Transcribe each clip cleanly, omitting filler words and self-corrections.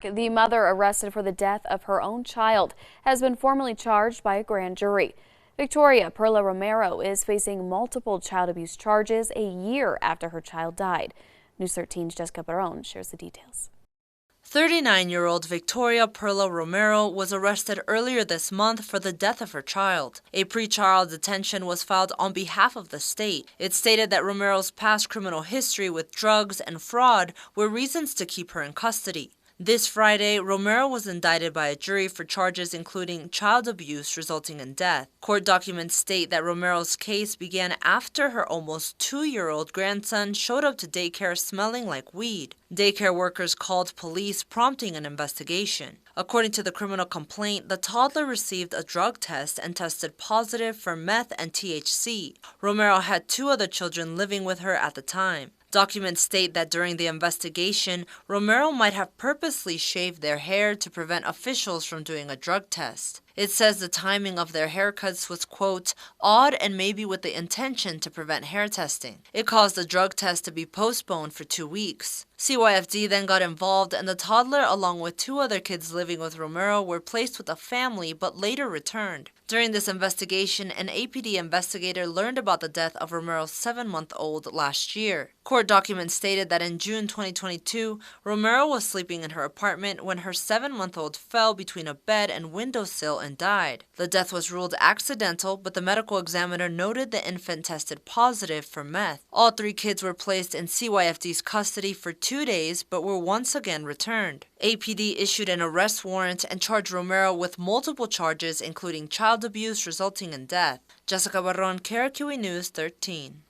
The mother arrested for the death of her own child has been formally charged by a grand jury. Victoria Perla Romero is facing multiple child abuse charges a year after her child died. News 13's Jessica Barron shares the details. 39-year-old Victoria Perla Romero was arrested earlier this month for the death of her child. A pretrial detention was filed on behalf of the state. It stated that Romero's past criminal history with drugs and fraud were reasons to keep her in custody. This Friday, Romero was indicted by a jury for charges including child abuse resulting in death. Court documents state that Romero's case began after her almost 2-year-old grandson showed up to daycare smelling like weed. Daycare workers called police, prompting an investigation. According to the criminal complaint, the toddler received a drug test and tested positive for meth and THC. Romero had 2 other children living with her at the time. Documents state that during the investigation, Romero might have purposely shaved their hair to prevent officials from doing a drug test. It says the timing of their haircuts was, quote, odd and maybe with the intention to prevent hair testing. It caused the drug test to be postponed for 2 weeks. CYFD then got involved, and the toddler, along with 2 other kids living with Romero, were placed with a family but later returned. During this investigation, an APD investigator learned about the death of Romero's 7-month-old last year. Court documents stated that in June 2022, Romero was sleeping in her apartment when her 7-month-old fell between a bed and windowsill and died. The death was ruled accidental, but the medical examiner noted the infant tested positive for meth. All 3 kids were placed in CYFD's custody for 2 days, but were once again returned. APD issued an arrest warrant and charged Romero with multiple charges, including child abuse resulting in death. Jessica Barron, KRQE News 13.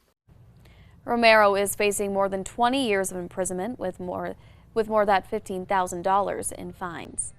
Romero is facing more than 20 years of imprisonment with more than $15,000 in fines.